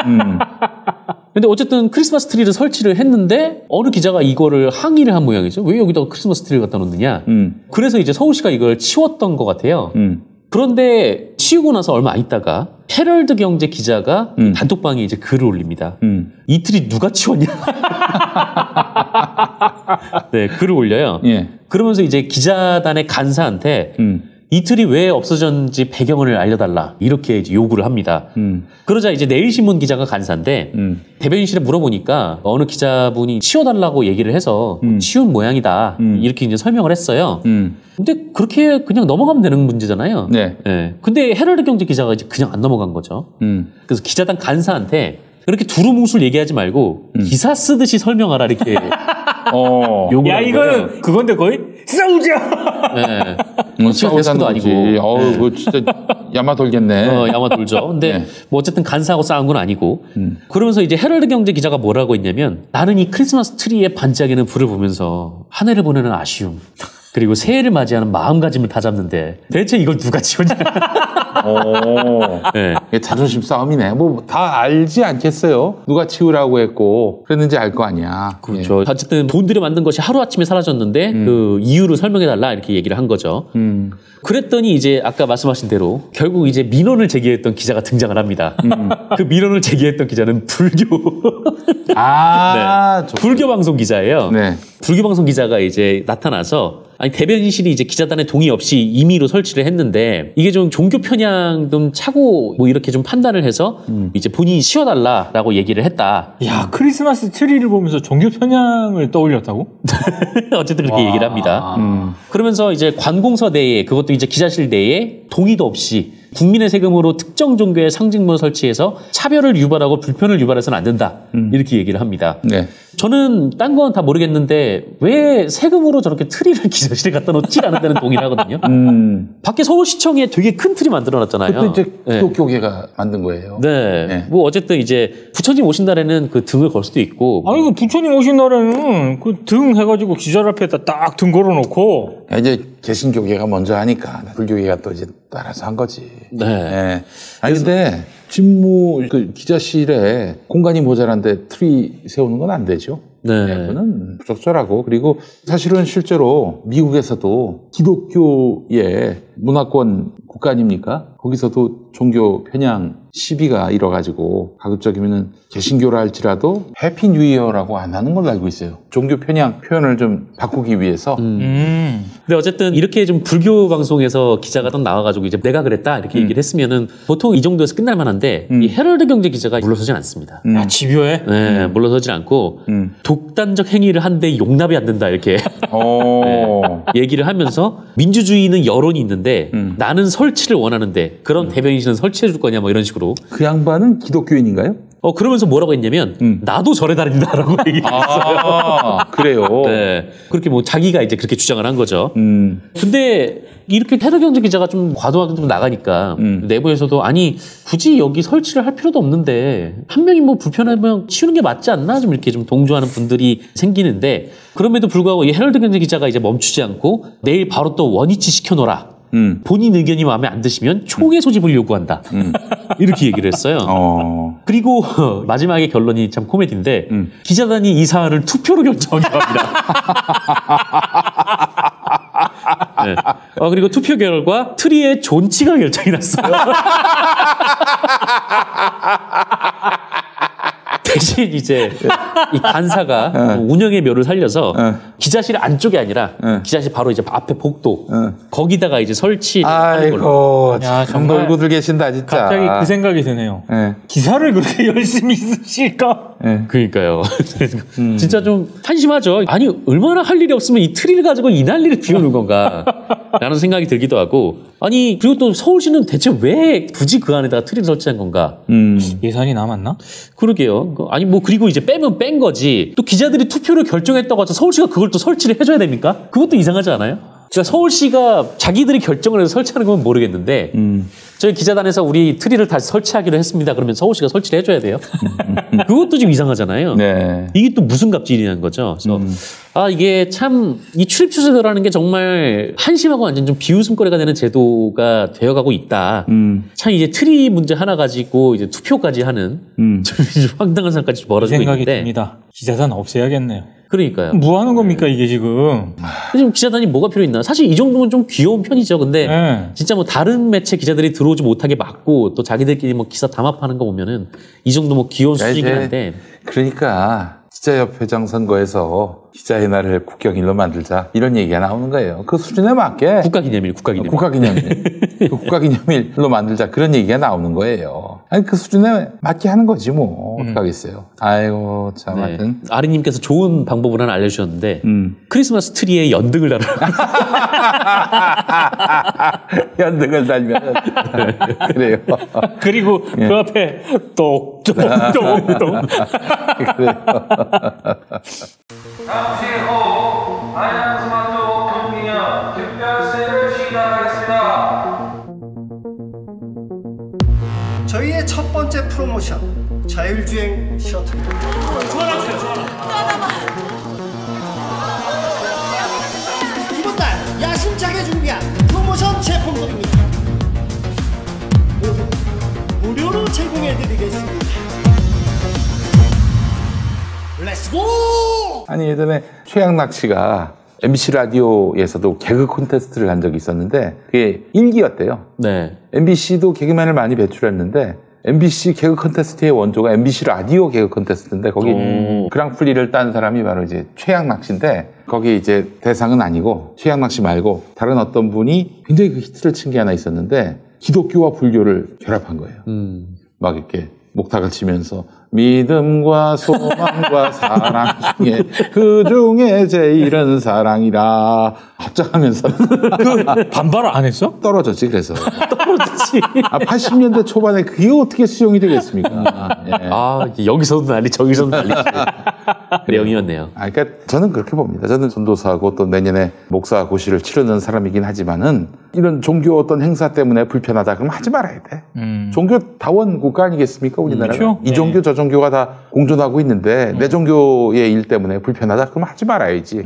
근데 어쨌든 크리스마스 트리를 설치를 했는데 어느 기자가 이거를 항의를 한 모양이죠. 왜 여기다가 크리스마스 트리를 갖다 놓느냐. 그래서 이제 서울시가 이걸 치웠던 것 같아요. 그런데 치우고 나서 얼마 안 있다가 헤럴드 경제 기자가 단톡방에 이제 글을 올립니다. 이 트리 누가 치웠냐? 네, 글을 올려요. 예. 그러면서 이제 기자단의 간사한테 이 틀이 왜 없어졌는지 배경을 알려달라 이렇게 이제 요구를 합니다. 그러자 이제 내일신문 기자가 간사인데 대변인실에 물어보니까 어느 기자분이 치워달라고 얘기를 해서 치운 모양이다 이렇게 이제 설명을 했어요. 근데 그렇게 그냥 넘어가면 되는 문제잖아요. 네. 네. 근데 헤럴드 경제 기자가 이제 그냥 안 넘어간 거죠. 그래서 기자단 간사한테 그렇게 두루뭉술 얘기하지 말고 기사 쓰듯이 설명하라 이렇게 요구를 야 이거는 그건데 거의 싸우자. 네. 데스크도 아니고. 어우, 그 진짜 야마 돌겠네. 야마 돌죠. 근데 뭐 어쨌든 간사하고 싸운 건 아니고. 그러면서 이제 헤럴드 경제 기자가 뭐라고 했냐면 나는 이 크리스마스 트리에 반짝이는 불을 보면서 한 해를 보내는 아쉬움. 그리고 새해를 맞이하는 마음가짐을 다잡는데 대체 이걸 누가 치웠냐? 네. 자존심 싸움이네. 뭐 다 알지 않겠어요? 누가 치우라고 했고 그랬는지 알 거 아니야. 그렇죠. 예. 어쨌든 돈 들여 만든 것이 하루아침에 사라졌는데 그 이유를 설명해달라 이렇게 얘기를 한 거죠. 그랬더니 이제 아까 말씀하신 대로 결국 이제 민원을 제기했던 기자가 등장을 합니다. 그 민원을 제기했던 기자는 불교. 네. 불교 방송 기자예요. 네. 불교 방송 기자가 이제 나타나서 아니 대변인실이 이제 기자단의 동의 없이 임의로 설치를 했는데 이게 좀 종교 편향 좀 차고 뭐 이렇게 좀 판단을 해서 이제 본인이 치워달라라고 얘기를 했다. 야 크리스마스 트리를 보면서 종교 편향을 떠올렸다고? 어쨌든 그렇게 얘기를 합니다. 그러면서 이제 관공서 내에 그것도 이제 기자실 내에 동의도 없이 국민의 세금으로 특정 종교의 상징물 설치해서 차별을 유발하고 불편을 유발해서는 안 된다. 이렇게 얘기를 합니다. 네. 저는 딴 건 다 모르겠는데 왜 세금으로 저렇게 트리를 기자실에 갖다 놓지라는 데는 동의를 하거든요. 밖에 서울시청에 되게 큰 트리 만들어놨잖아요. 그것도 이제 기독교계가 만든 거예요. 네. 네. 뭐 어쨌든 이제 부처님 오신 날에는 그 등을 걸 수도 있고. 아니 그 부처님 오신 날에는 그 등 해가지고 기자를 앞에다 딱 등 걸어놓고. 이제 개신교계가 먼저 하니까 불교계가 또 이제 따라서 한 거지. 네. 네. 아니 근데 집무 그 기자실에 공간이 모자란데 트리 세우는 건 안 되죠. 네. 그거는 부적절하고 그리고 사실은 실제로 미국에서도 기독교의 문화권 국가 아닙니까? 거기서도 종교 편향 시비가 일어가지고 가급적이면은 개신교라 할지라도 해피 뉴 이어라고 안 하는 걸로 알고 있어요. 종교 편향 표현을 좀 바꾸기 위해서. 근데 어쨌든 이렇게 좀 불교 방송에서 기자가 딱 나와가지고 이제 내가 그랬다 이렇게 얘기를 했으면은 보통 이 정도에서 끝날 만한데 이 헤럴드 경제 기자가 물러서진 않습니다. 아 집요해? 네, 물러서진 않고 독단적 행위를 한데 용납이 안 된다 이렇게 네, 얘기를 하면서 민주주의는 여론이 있는데 나는 설치를 원하는데 그런 대변인실은 설치해 줄 거냐 뭐 이런 식으로. 그 양반은 기독교인인가요? 그러면서 뭐라고 했냐면 나도 절에 다닌다라고 얘기했어요. 그래요? 네. 그렇게 뭐 자기가 이제 그렇게 주장을 한 거죠. 근데 이렇게 헤럴드 경제 기자가 좀 과도하게 좀 나가니까 내부에서도 아니 굳이 여기 설치를 할 필요도 없는데 한 명이 뭐 불편하면 치우는 게 맞지 않나 좀 이렇게 좀 동조하는 분들이 생기는데 그럼에도 불구하고 이 헤럴드 경제 기자가 이제 멈추지 않고 내일 바로 또 원위치 시켜놓으라. 본인 의견이 마음에 안 드시면 총회 소집을 요구한다. 이렇게 얘기를 했어요. 그리고 마지막에 결론이 참 코미디인데 기자단이 이 사안을 투표로 결정하기로 합니다. 네. 그리고 투표 결과 트리의 존치가 결정이 났어요. 대신 이제 이 간사가 운영의 묘를 살려서 기자실 안쪽이 아니라 기자실 바로 이제 앞에 복도 거기다가 이제 설치하는 걸로. 야, 정말 놀고들 계신다 진짜. 갑자기 그 생각이 드네요. 기사를 그렇게 열심히 쓰실까? 그러니까요. 진짜 좀 한심하죠. 아니 얼마나 할 일이 없으면 이 트리를 가지고 이 난리를 피우는 건가 라는 생각이 들기도 하고, 아니 그리고 또 서울시는 대체 왜 굳이 그 안에다가 트리를 설치한 건가? 예산이 남았나? 그러게요. 아니 뭐 그리고 이제 빼면 뺀 거지, 또 기자들이 투표를 결정했다고 해서 서울시가 그걸 또 설치를 해줘야 됩니까? 그것도 이상하지 않아요? 그러니까 서울시가 자기들이 결정을 해서 설치하는 건 모르겠는데 저희 기자단에서 우리 트리를 다시 설치하기로 했습니다. 그러면 서울시가 설치를 해줘야 돼요? 그것도 좀 이상하잖아요. 네. 이게 또 무슨 갑질이냐는 거죠. 그래서 이게 참 이 출입처 제도라는 게 정말 한심하고 완전 좀 비웃음거리가 되는 제도가 되어가고 있다. 참 이제 트리 문제 하나 가지고 이제 투표까지 하는 좀 황당한 상까지 벌어지고 생각이 있는데. 듭니다. 기자단 없애야겠네요. 그러니까요. 뭐 하는 겁니까 이게 지금? 지금 기자단이 뭐가 필요 있나? 사실 이 정도면 좀 귀여운 편이죠. 근데 진짜 뭐 다른 매체 기자들이 들어오지 못하게 막고 또 자기들끼리 뭐 기사 담합하는 거 보면은 이 정도 뭐 귀여운 수준이긴 한데. 그러니까 기자협회장 선거에서 기자의 날을 국경일로 만들자 이런 얘기가 나오는 거예요. 그 수준에 맞게 국가기념일. 그 국가기념일로 만들자 그런 얘기가 나오는 거예요. 아니 그 수준에 맞게 하는 거지 뭐 어떡하겠어요. 아이고 참. 하여튼 아리님께서 좋은 방법을 하나 알려주셨는데 크리스마스 트리에 연등을 달아라. 연등을 달면 그래요. 그리고 그 앞에 똑똑똑똑. 그래요. 잠시 후 안양스마트 금기념 특별세를 시작하겠습니다. 저희의 첫 번째 프로모션 자율주행 셔틀입니다. 이번 달 야심차게 준비한 프로모션 제품들입니다. 모두 무료로 제공해드리겠습니다. 렛츠고! 아니 예전에 최양락 씨가 MBC 라디오에서도 개그 콘테스트를 한 적이 있었는데 그게 1기였대요. 네. MBC도 개그맨을 많이 배출했는데 MBC 개그 콘테스트의 원조가 MBC 라디오 개그 콘테스트인데 거기 그랑프리를 딴 사람이 바로 이제 최양락 씨인데 거기 이제 대상은 아니고 최양락 씨 말고 다른 어떤 분이 굉장히 그 히트를 친 게 하나 있었는데 기독교와 불교를 결합한 거예요. 막 이렇게 목탁을 치면서 믿음과 소망과 사랑 중에 그 중에 제일은 사랑이라 합장하면서 그 반발을 안 했어? 떨어졌지. 그래서 떨어졌지. 80년대 초반에 그게 어떻게 수용이 되겠습니까? 예. 여기서도 난리 저기서도 난리 내용이었네요. 그러니까 저는 그렇게 봅니다. 저는 전도사하고 또 내년에 목사 고시를 치르는 사람이긴 하지만은 이런 종교 어떤 행사 때문에 불편하다 그러면 하지 말아야 돼. 종교다원 국가 아니겠습니까? 우리나라가. 그렇죠? 이 종교 저 종교가 다 공존하고 있는데 내 종교의 일 때문에 불편하다 그러면 하지 말아야지.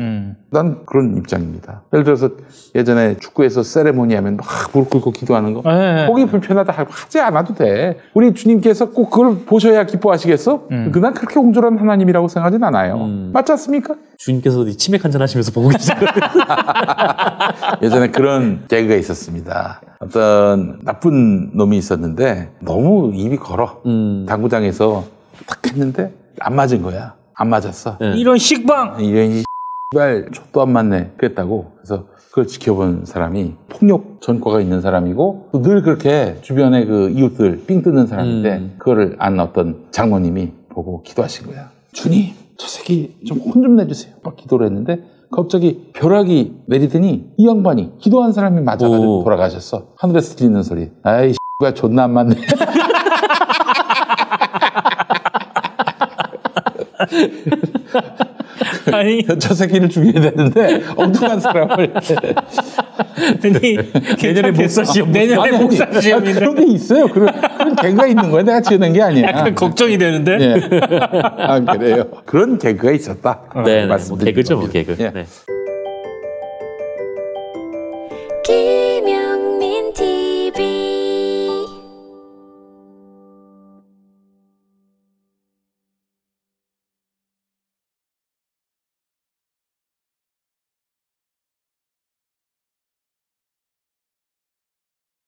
난 그런 입장입니다. 예를 들어서 예전에 축구에서 세레모니 하면 막 무릎 꿇고 기도하는 거 거기 불편하다 하지 않아도 돼. 우리 주님께서 꼭 그걸 보셔야 기뻐하시겠어? 그난 그렇게 공존한 하나님이라고 생각하진 않아요. 맞지 않습니까? 주님께서 치맥 한잔 하시면서 보고 계시거든요. 예전에 그런 개그가 있었습니다. 어떤 나쁜 놈이 있었는데 너무 입이 걸어. 당구장에서 탁 했는데 안 맞은 거야. 안 맞았어. 이런 식빵! 이런 발 족도 안 맞네 그랬다고. 그래서 그걸 지켜본 사람이 폭력 전과가 있는 사람이고 또 늘 그렇게 주변에 그 이웃들 삥 뜯는 사람인데 그거를 안 어떤 장모님이 보고 기도하신 거야. 주님 저 새끼 좀 혼 좀 내주세요. 막 기도를 했는데 갑자기 벼락이 내리더니 이 양반이 기도한 사람이 맞아가지고 돌아가셨어. 하늘에서 들리는 소리. 아이 씨가 존나 안 맞네. 아니 저 새끼를 죽여야 되는데 엉뚱한 사람을. 아니 내년에 목사 시험. 내년에 목사 시험인데. 그런 게 있어요. 그런 개그가 있는 거야. 내가 지어낸 게 아니야. 약간 걱정이 되는데. 네. 그래요. 그런 개그가 있었다. 네, 뭐 개그죠, 뭐 개그. 예. 네.